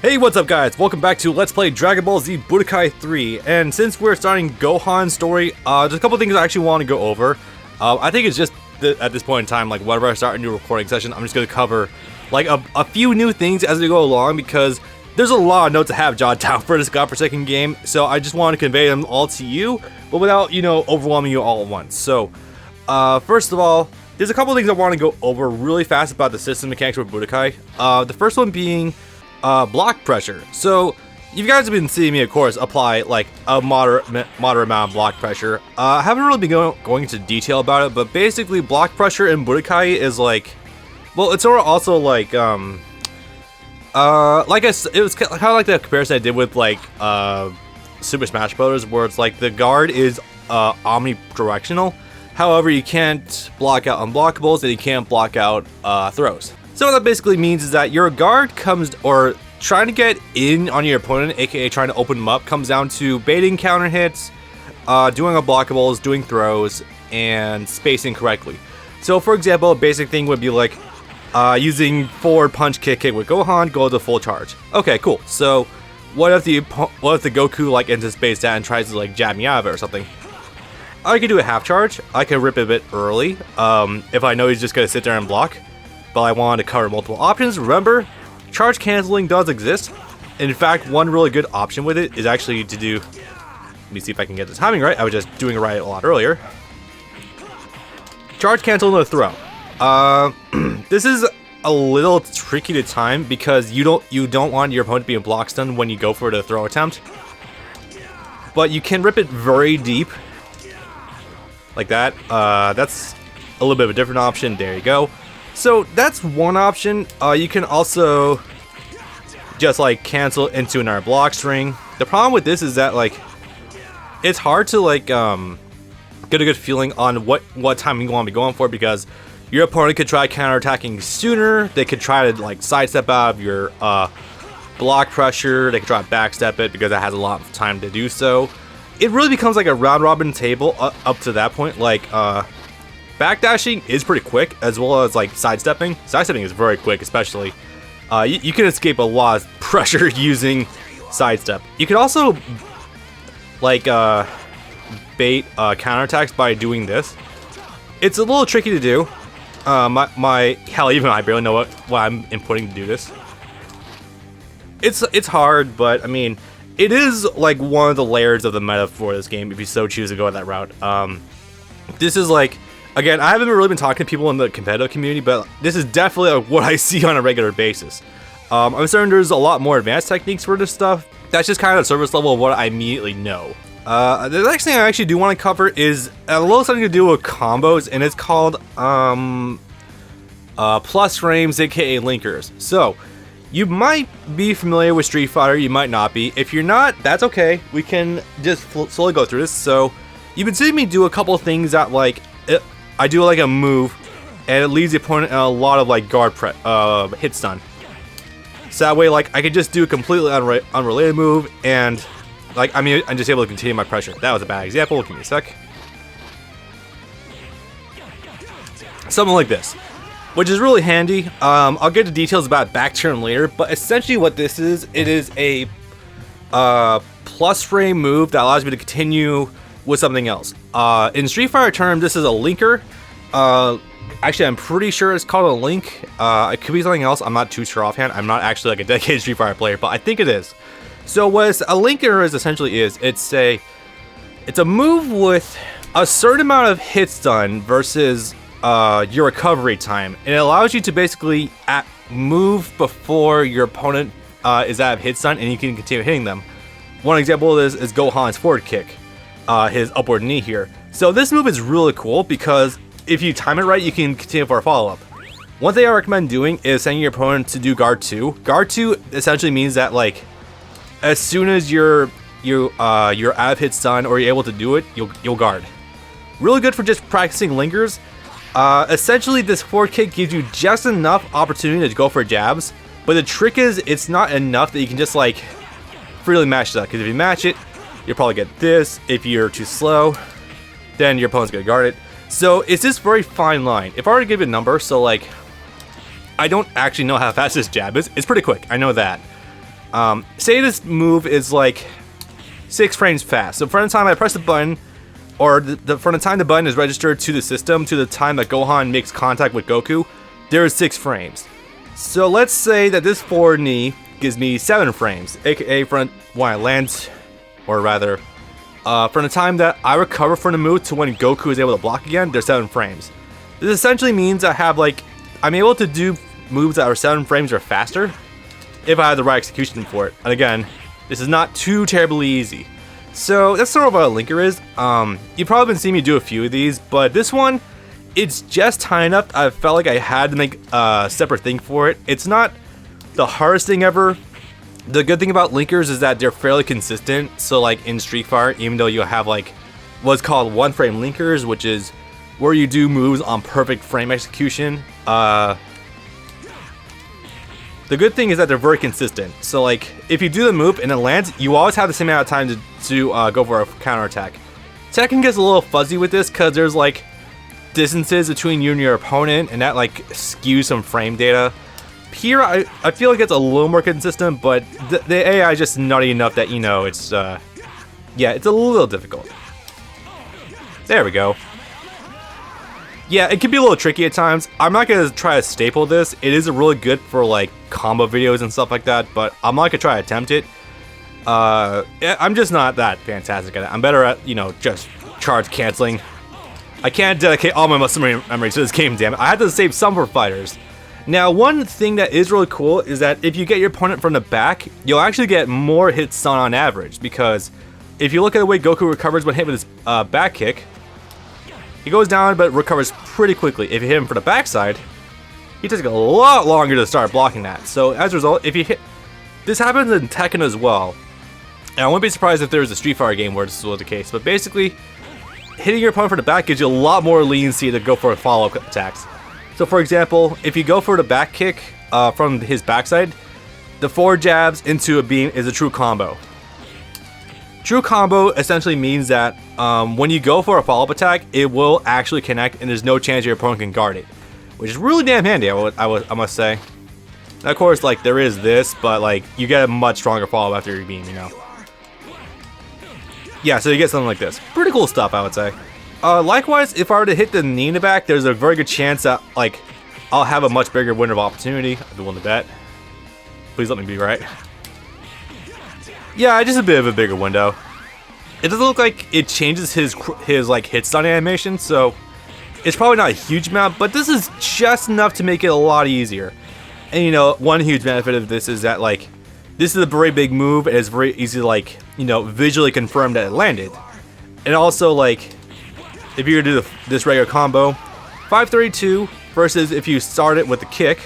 Hey, what's up guys? Welcome back to Let's Play Dragon Ball Z Budokai 3, and since we're starting Gohan's story, there's a couple things I actually want to go over. I think it's just at this point in time, like whenever I start a new recording session, I'm just going to cover like a few new things as we go along, because there's a lot of notes I have jotted down for this godforsaken game, so I just want to convey them all to you, but without, overwhelming you all at once. So, first of all, there's a couple things I want to go over really fast about the system mechanics for Budokai. The first one being block pressure. So you guys have been seeing me, of course, apply like a moderate amount of block pressure. I haven't really been going into detail about it, but basically block pressure in Budokai is like, well, it's sort of also like it was kind of like the comparison I did with like Super Smash Bros., where it's like the guard is omnidirectional. However, you can't block out unblockables and you can't block out throws. So what that basically means is that your guard or trying to get in on your opponent, aka trying to open them up, comes down to baiting counter hits, doing unblockables, doing throws, and spacing correctly. So for example, a basic thing would be like using forward punch kick with Gohan, go to full charge. Okay, cool. So what if the Goku like anticipates that and tries to like jab me out of it or something? I can do a half charge. I can rip it a bit early if I know he's just gonna sit there and block. But I wanted to cover multiple options. Remember, charge canceling does exist. In fact, one really good option with it is actually to do, let me see if I can get the timing right. I was just doing it right a lot earlier. Charge cancel and a throw. This is a little tricky to time because you don't want your opponent to be in block stun when you go for the throw attempt. But you can rip it very deep, like that. That's a little bit of a different option. There you go. So that's one option. You can also just like cancel into another block string. The problem with this is that like it's hard to like get a good feeling on what timing you want to be going for, because your opponent could try counterattacking sooner. They could try to like sidestep out of your block pressure. They could try to backstep it because it has a lot of time to do so. It really becomes like a round robin table up to that point. Like backdashing is pretty quick, as well as like sidestepping. Sidestepping is very quick, especially. You can escape a lot of pressure using sidestep. You can also like bait counterattacks by doing this. It's a little tricky to do. Hell, even I barely know what I'm inputting to do this. It's hard, but I mean, it is like one of the layers of the meta for this game if you so choose to go that route. This is like, again, I haven't really been talking to people in the competitive community, but this is definitely like what I see on a regular basis. I'm certain there's a lot more advanced techniques for this stuff. That's just kind of the surface level of what I immediately know. The next thing I actually do want to cover is a little something to do with combos, and it's called plus frames, aka linkers. So you might be familiar with Street Fighter, you might not be. If you're not, that's okay. We can just slowly go through this. So you've been seeing me do a couple of things that like I do like a move, and it leaves the opponent in a lot of like guard hit stun. So that way, like I could just do a completely unrelated move, and like I'm just able to continue my pressure. That was a bad example. Give me a sec. Something like this, which is really handy. I'll get to details about back turn later, but essentially what this is, it is a plus frame move that allows me to continue with something else. In Street Fighter term, this is a linker. Actually, I'm pretty sure it's called a link. It could be something else. I'm not too sure offhand. I'm not actually like a dedicated Street Fighter player, but I think it is. So what a linker is essentially it's a move with a certain amount of hit stun versus your recovery time. And it allows you to basically move before your opponent is out of hit stun, and you can continue hitting them. One example of this is Gohan's forward kick. His upward knee here. So this move is really cool because if you time it right, you can continue for a follow-up. One thing I recommend doing is sending your opponent to do guard 2. Guard 2 essentially means that like as soon as you're out of hit stun or you're able to do it, you'll guard. Really good for just practicing lingers. Essentially this forward kick gives you just enough opportunity to go for jabs, but the trick is it's not enough that you can just like freely match that, because if you match it, you'll probably get this. If you're too slow, then your opponent's gonna guard it. So it's this very fine line. If I were to give it a number, so like I don't actually know how fast this jab is. It's pretty quick, I know that. Say this move is like 6 frames fast. So from the time I press the button, or from the time the button is registered to the system to the time that Gohan makes contact with Goku, there is 6 frames. So let's say that this forward knee gives me 7 frames, aka when I land, or rather, from the time that I recover from the move to when Goku is able to block again, there's 7 frames. This essentially means I'm able to do moves that are 7 frames or faster if I have the right execution for it. And again, this is not too terribly easy. So that's sort of what a linker is. You've probably been seeing me do a few of these, but this one, it's just high enough. I felt like I had to make a separate thing for it. It's not the hardest thing ever. The good thing about linkers is that they're fairly consistent. So like in Street Fighter, even though you have like what's called 1-frame linkers, which is where you do moves on perfect frame execution. The good thing is that they're very consistent. So like if you do the move and it lands, you always have the same amount of time to go for a counterattack. Tekken gets a little fuzzy with this because there's like distances between you and your opponent, and that like skews some frame data. Here I feel like it's a little more consistent, but the AI is just nutty enough that, you know, it's yeah, it's a little difficult. There we go. Yeah, it can be a little tricky at times. I'm not going to try to staple this. It is really good for like combo videos and stuff like that, but I'm not going to try to attempt it. I'm just not that fantastic at it. I'm better at, you know, just charge canceling. I can't dedicate all my muscle memory to this game, damn it. I had to save some for fighters. Now, one thing that is really cool is that if you get your opponent from the back, you'll actually get more hits on average, because if you look at the way Goku recovers when hit with his back kick, he goes down but recovers pretty quickly. If you hit him from the backside, he takes a lot longer to start blocking that. So as a result, if you hit... This happens in Tekken as well. And I wouldn't be surprised if there was a Street Fighter game where this was the case. But basically, hitting your opponent from the back gives you a lot more leniency to go for follow-up attacks. So for example, if you go for the back kick from his backside, the 4 jabs into a beam is a true combo. True combo essentially means that when you go for a follow-up attack, it will actually connect and there's no chance your opponent can guard it. Which is really damn handy, I must say. And of course, like, there is this, but like, you get a much stronger follow-up after your beam, you know. Yeah, so you get something like this. Pretty cool stuff, I would say. Likewise, if I were to hit the knee in the back, there's a very good chance that, like, I'll have a much bigger window of opportunity. I'd be willing to bet. Please let me be right. Yeah, just a bit of a bigger window. It doesn't look like it changes his like hit stun animation, so it's probably not a huge amount, but this is just enough to make it a lot easier. And you know, one huge benefit of this is that, like, this is a very big move, and it's very easy to, like, you know, visually confirm that it landed. And also, like, if you're gonna do this regular combo, 532 versus if you start it with the kick,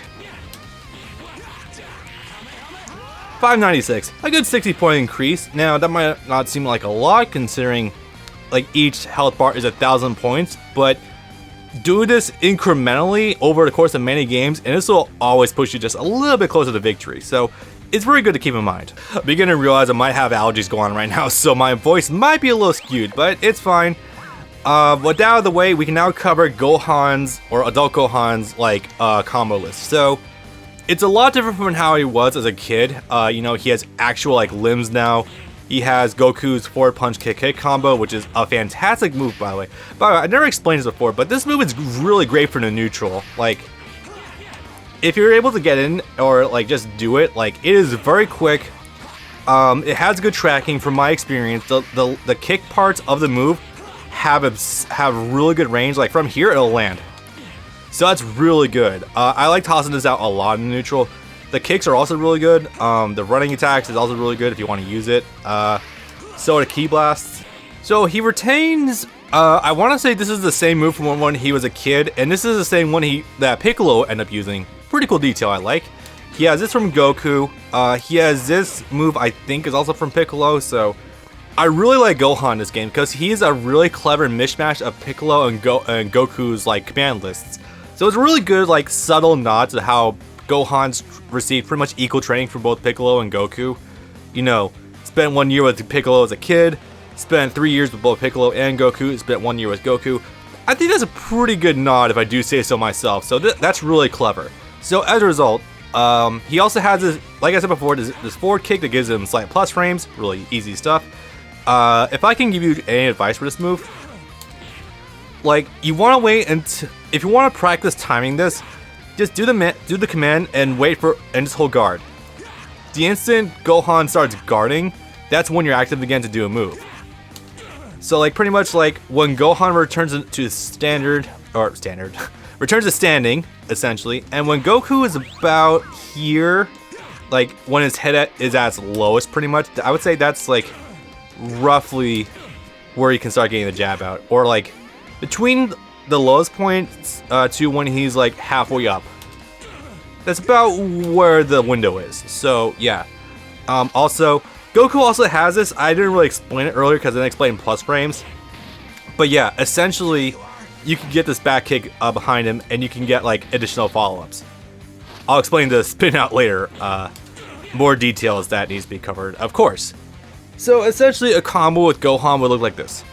596, a good 60-point increase. Now that might not seem like a lot considering like each health bar is 1,000 points, but do this incrementally over the course of many games and this will always push you just a little bit closer to victory. So it's very good to keep in mind. I'm beginning to realize I might have allergies going on right now, so my voice might be a little skewed, but it's fine. With that out of the way, we can now cover Gohan's, or adult Gohan's, like, combo list. So it's a lot different from how he was as a kid. You know, he has actual, like, limbs now. He has Goku's forward punch kick hit combo, which is a fantastic move, by the way. By the way, I never explained this before, but this move is really great for the neutral. Like, if you're able to get in, or, like, just do it, like, it is very quick. It has good tracking from my experience. The kick parts of the move have really good range. Like, from here, it'll land. So that's really good. I like tossing this out a lot in neutral. The kicks are also really good. The running attacks is also really good if you want to use it. So are the key blasts. So he retains, I want to say this is the same move from when he was a kid, and this is the same one that Piccolo ended up using. Pretty cool detail, I like. He has this from Goku. He has this move, I think, is also from Piccolo. So I really like Gohan in this game because he's a really clever mishmash of Piccolo and Goku's, like, command lists. So it's a really good, like, subtle nod to how Gohan's received pretty much equal training from both Piccolo and Goku. You know, spent 1 year with Piccolo as a kid, spent 3 years with both Piccolo and Goku, spent 1 year with Goku. I think that's a pretty good nod if I do say so myself, so that's really clever. So as a result, He also has this, like I said before, this forward kick that gives him slight plus frames. Really easy stuff. If I can give you any advice for this move, like, you want to wait until, if you want to practice timing this, just do the command and wait for, and just hold guard. The instant Gohan starts guarding, that's when you're active again to do a move. So like pretty much like when Gohan returns to returns to standing, essentially, and when Goku is about here, like when his head is at its lowest, pretty much, I would say that's like roughly where he can start getting the jab out, or like between the lowest point to when he's like halfway up. That's about where the window is. So yeah. Also, Goku also has this. I didn't really explain it earlier because I didn't explain plus frames. But yeah, essentially, you can get this back kick behind him, and you can get like additional follow-ups. I'll explain the spin out later. More details that needs to be covered, of course. So essentially, a combo with Gohan would look like this.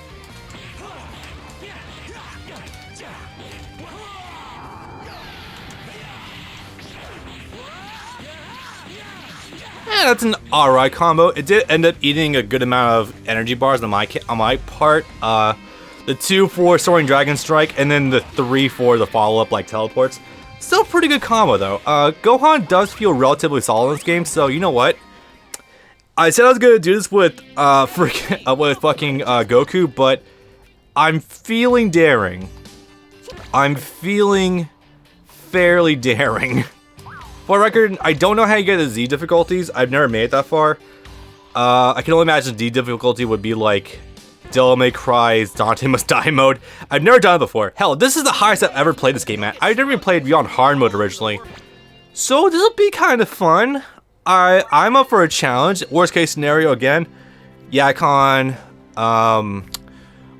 Yeah, that's an alright combo. It did end up eating a good amount of energy bars on my part. The 2 for Soaring Dragon Strike, and then the 3 for the follow-up like teleports. Still pretty good combo though. Gohan does feel relatively solid in this game, so you know what? I said I was gonna do this with fucking Goku, but I'm feeling daring. I'm feeling fairly daring. For the record, I don't know how you get the Z difficulties. I've never made it that far. I can only imagine D difficulty would be like Devil May Cry's Dante Must Die mode. I've never done it before. Hell, this is the highest I've ever played this game at. I've never even played Beyond Hard mode originally. So this will be kind of fun. I'm up for a challenge. Worst case scenario again. Yakon,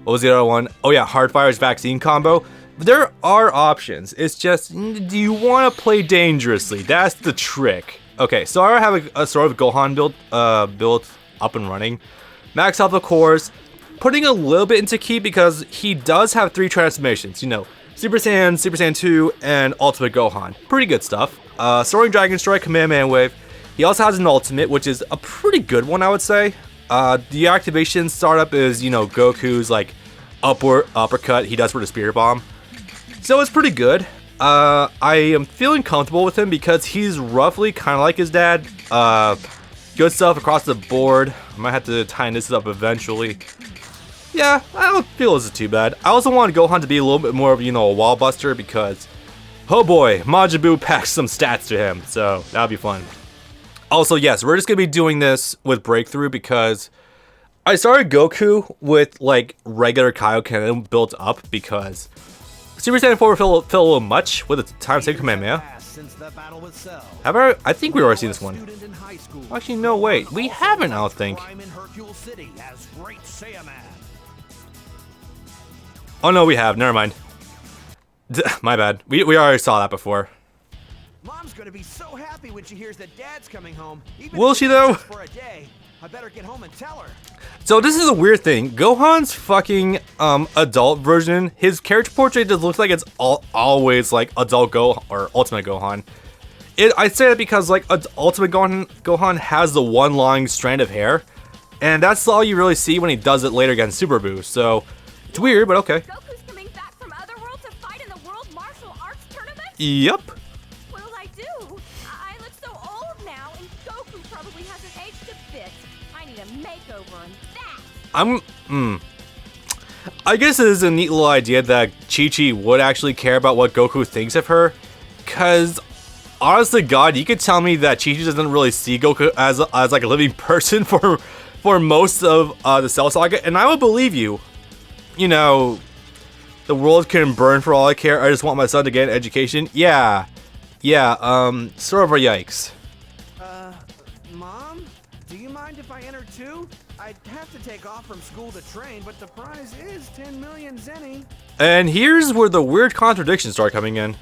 what was the other one? Oh yeah, Hardfire's vaccine combo. There are options. It's just, do you want to play dangerously? That's the trick. Okay, so I have a sort of Gohan build up and running. Max health, of course. Putting a little bit into Ki because he does have 3 transformations. You know, Super Saiyan 2, and Ultimate Gohan. Pretty good stuff. Soaring Dragon Strike, Kamehameha Wave. He also has an ultimate, which is a pretty good one, I would say. The activation startup is, you know, Goku's like uppercut he does for the Spirit Bomb. So it's pretty good. I am feeling comfortable with him because he's roughly kind of like his dad. Good stuff across the board. I might have to tighten this up eventually. Yeah, I don't feel this is too bad. I also want Gohan to be a little bit more of, you know, a wall buster because, oh boy, Majin Buu packs some stats to him. So that'll be fun. Also, yes, we're just going to be doing this with Breakthrough because I started Goku with like regular Kaioken built up because Super Saiyan 4 felt a little much with the time save Kamehameha. However, I think we've already seen this one. Actually, no, wait. We haven't, I don't think. Oh, no, we have. Never mind. My bad. We already saw that before. Mom's gonna be so happy when she hears that Dad's coming home. Will she, though? For a day. I better get home and tell her. So this is a weird thing. Gohan's fucking adult version, his character portrait just looks like it's always like adult Gohan or Ultimate Gohan. I say that because like Ultimate Gohan has the one long strand of hair, and that's all you really see when he does it later against Super Buu. So it's weird, but okay. Goku's coming back from Otherworld to fight in the World Martial Arts Tournament? Yep. What'll I do? I look so old now, and Goku probably hasn't aged a bit. I need a makeover and that. I guess it is a neat little idea that Chi-Chi would actually care about what Goku thinks of her. Cause honestly, God, you could tell me that Chi-Chi doesn't really see Goku as like a living person for most of the Cell Saga, and I would believe you. You know, the world can burn for all I care. I just want my son to get an education. Yeah, sort of a yikes. Mom, do you mind if I enter too? I'd have to take off from school to train, but the prize is 10 million zenny. And here's where the weird contradictions start coming in.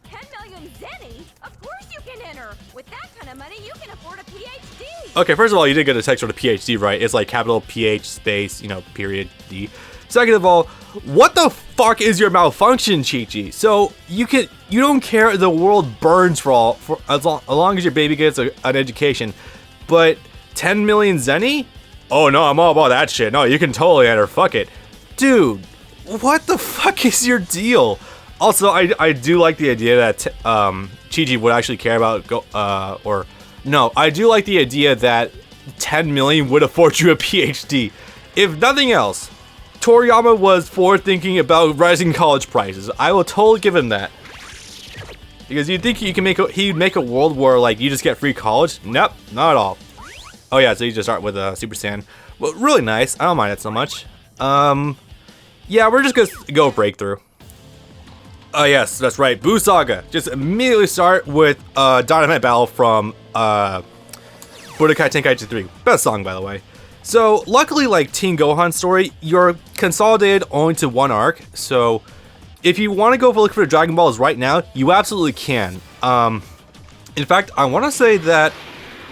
10 million zenny? Of course you can enter. With that kind of money, you can afford a PhD. Okay, first of all, you did get a text for the PhD, right? It's like capital PH space, you know, period D. Second of all, what the fuck is your malfunction, Chi-Chi? So you don't care if the world burns for as long as your baby gets an education, but 10 million zenny? Oh no, I'm all about that shit. No, you can totally enter. Fuck it, dude. What the fuck is your deal? Also, I do like the idea that Chi-Chi would actually care about I do like the idea that 10 million would afford you a PhD. If nothing else, Toriyama was forward thinking about rising college prices. I will totally give him that. Because you'd think he'd make a world where like you just get free college? Nope, not at all. Oh yeah, so you just start with a Super Saiyan. Well, really nice. I don't mind it so much. Yeah, we're just gonna go breakthrough. Oh yes, that's right. Boo Saga. Just immediately start with Dynamite Battle from Budokai Tenkaichi 3. Best song, by the way. So luckily, like Teen Gohan's story, you're consolidated only to one arc. So if you want to go look for the Dragon Balls right now, you absolutely can. In fact, I want to say that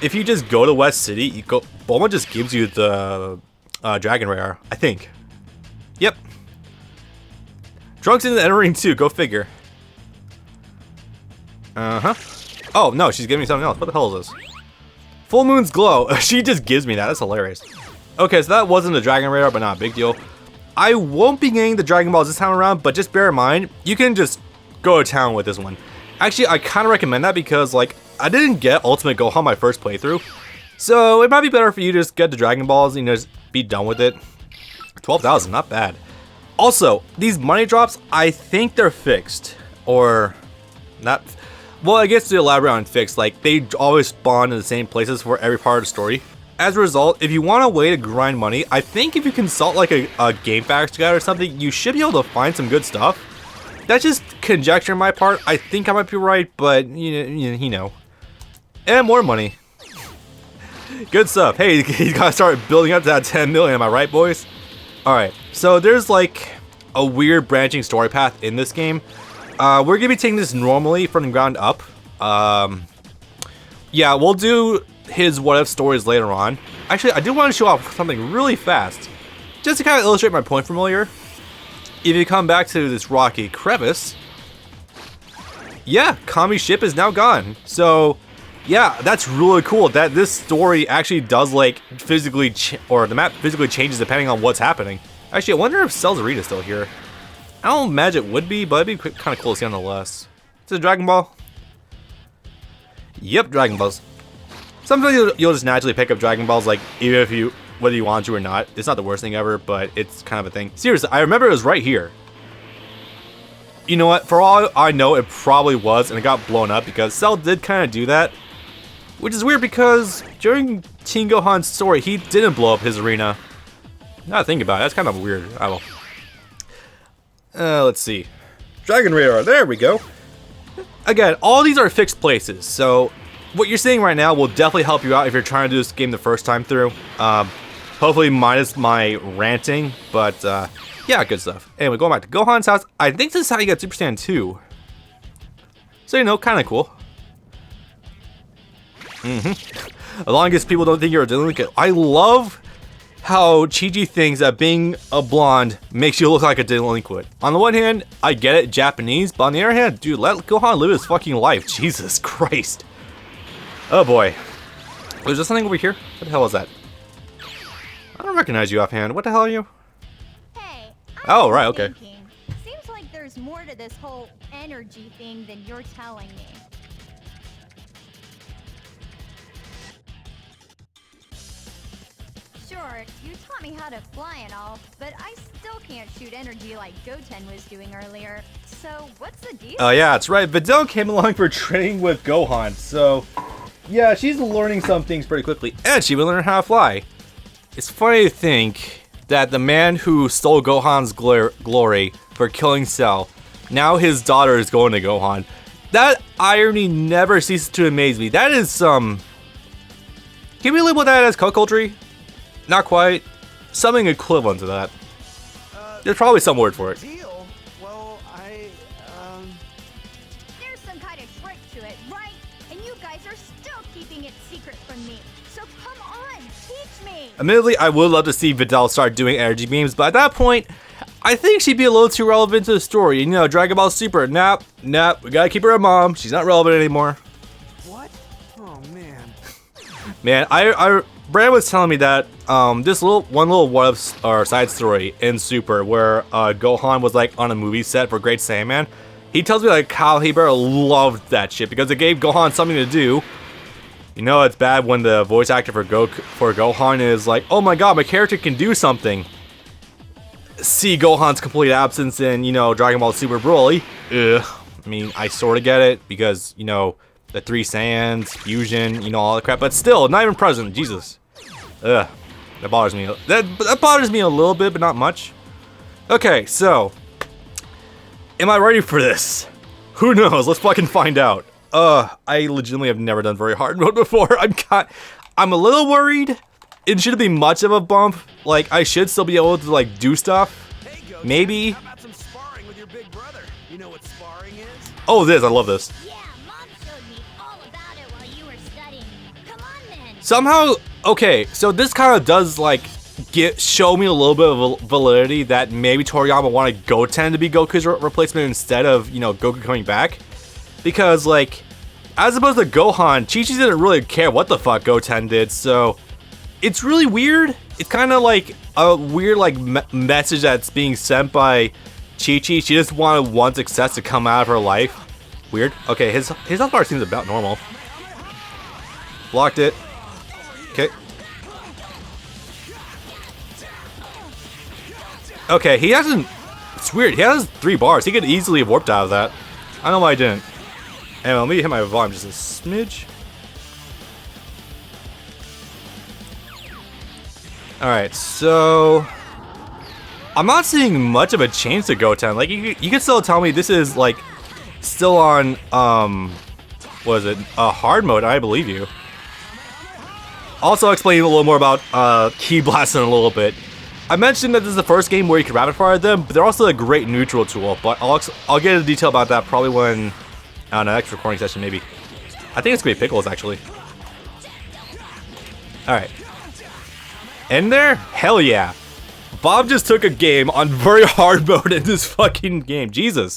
if you just go to West City, Bulma just gives you the Dragon Rare, I think. Yep. Trunks in the entering too, go figure. Oh no, she's giving me something else. What the hell is this? Full Moon's Glow. She just gives me that. That's hilarious. Okay, so that wasn't a Dragon Rare, but not a big deal. I won't be getting the Dragon Balls this time around, but just bear in mind, you can just go to town with this one. Actually, I kind of recommend that because, like, I didn't get Ultimate Gohan my first playthrough. So it might be better for you to just get the Dragon Balls and just be done with it. 12,000, not bad. Also, these money drops, I think they're fixed. Or not. Well, I guess to elaborate on fixed, like, they always spawn in the same places for every part of the story. As a result, if you want a way to grind money, I think if you consult like a GameFAQs guide or something, you should be able to find some good stuff. That's just conjecture on my part. I think I might be right, but you know. And more money. Good stuff. Hey, you gotta start building up to that 10 million, am I right, boys? Alright, so there's like a weird branching story path in this game. We're gonna be taking this normally from the ground up. Yeah, we'll do his what if stories later on. Actually, I do want to show off something really fast, just to kind of illustrate my point from earlier. If you come back to this rocky crevice, yeah, Kami's ship is now gone. So, yeah, that's really cool that this story actually does like physically, or the map physically changes depending on what's happening. Actually, I wonder if Cell's Arena's still here. I don't imagine it would be, but it'd be kind of cool to see nonetheless. Is it a Dragon Ball? Yep, Dragon Balls. Sometimes you'll just naturally pick up Dragon Balls, like, even if whether you want to or not. It's not the worst thing ever, but it's kind of a thing. Seriously, I remember it was right here. You know what? For all I know, it probably was, and it got blown up because Cell did kind of do that. Which is weird because during Teen Gohan's story, he didn't blow up his arena. Now to think about it, that's kind of weird. I will. Let's see. Dragon Radar, there we go. Again, all these are fixed places, so what you're seeing right now will definitely help you out if you're trying to do this game the first time through. Hopefully minus my ranting, but yeah, good stuff. Anyway, going back to Gohan's house, I think this is how you get Super Saiyan 2. So, you know, kind of cool. As long as people don't think you're a delinquent. I love how Chi-Chi thinks that being a blonde makes you look like a delinquent. On the one hand, I get it, Japanese, but on the other hand, dude, let Gohan live his fucking life. Jesus Christ. Oh boy. Was there something over here? What the hell was that? I don't recognize you offhand. What the hell are you? Hey, oh, right, okay. Seems like there's more to this whole energy thing than you're telling me. Sure, you taught me how to fly and all, but I still can't shoot energy like Goten was doing earlier. So, what's the deal? Oh yeah, that's right. Videl came along for training with Gohan, so yeah, she's learning some things pretty quickly, and she will learn how to fly. It's funny to think that the man who stole Gohan's glory for killing Cell, now his daughter is going to Gohan. That irony never ceases to amaze me. That is some... Can we label that as cuckoldry? Not quite. Something equivalent to that. There's probably some word for it. Deal? Well, There's some kind of trick to it, right? And you guys are still keeping it secret from me. So come on, teach me. Admittedly, I would love to see Videl start doing energy beams, but at that point, I think she'd be a little too relevant to the story. You know, Dragon Ball Super. Nope. We gotta keep her a mom. She's not relevant anymore. What? Oh man. Man, Brad was telling me that this one little what-up or side story in Super where Gohan was like on a movie set for Great Saiyaman. He tells me like how he better loved that shit because it gave Gohan something to do. You know, it's bad when the voice actor for Gohan is like, oh my god, my character can do something. See Gohan's complete absence in, you know, Dragon Ball Super Broly. Ugh. I mean, I sort of get it because, you know, the 3 Saiyans, fusion, you know, all that crap, but still, not even present. Jesus. Ugh. That bothers me. That bothers me a little bit, but not much. Okay, so, am I ready for this? Who knows? Let's fucking find out. I legitimately have never done very hard mode before. I'm a little worried. It shouldn't be much of a bump. Like, I should still be able to, like, do stuff. Hey, Goku, maybe. How about some sparring with your big brother? You know what sparring is? Oh, this. I love this. Yeah, Mom showed me all about it while you were studying. Come on, then. Somehow, okay, so this kind of does, like, show me a little bit of validity that maybe Toriyama wanted Goten to be Goku's replacement instead of, you know, Goku coming back. Because, like, as opposed to Gohan, Chi-Chi didn't really care what the fuck Goten did, so it's really weird. It's kind of like a weird, like, message that's being sent by Chi-Chi. She just wanted one success to come out of her life. Weird. Okay, his health bar seems about normal. Blocked it. Okay. Okay, he hasn't... It's weird. He has 3 bars. He could easily have warped out of that. I don't know why I didn't. Anyway, let me hit my volume just a smidge. Alright, so... I'm not seeing much of a change to Goten. Like, you can still tell me this is, like, still on, what is it? Hard mode, I believe you. Also explain a little more about, Ki Blast in a little bit. I mentioned that this is the first game where you can rapid fire them, but they're also a great neutral tool. But I'll get into detail about that probably when, I don't know, next recording session maybe. I think it's gonna be Pickles actually. Alright. In there? Hell yeah. Bob just took a game on very hard mode in this fucking game. Jesus.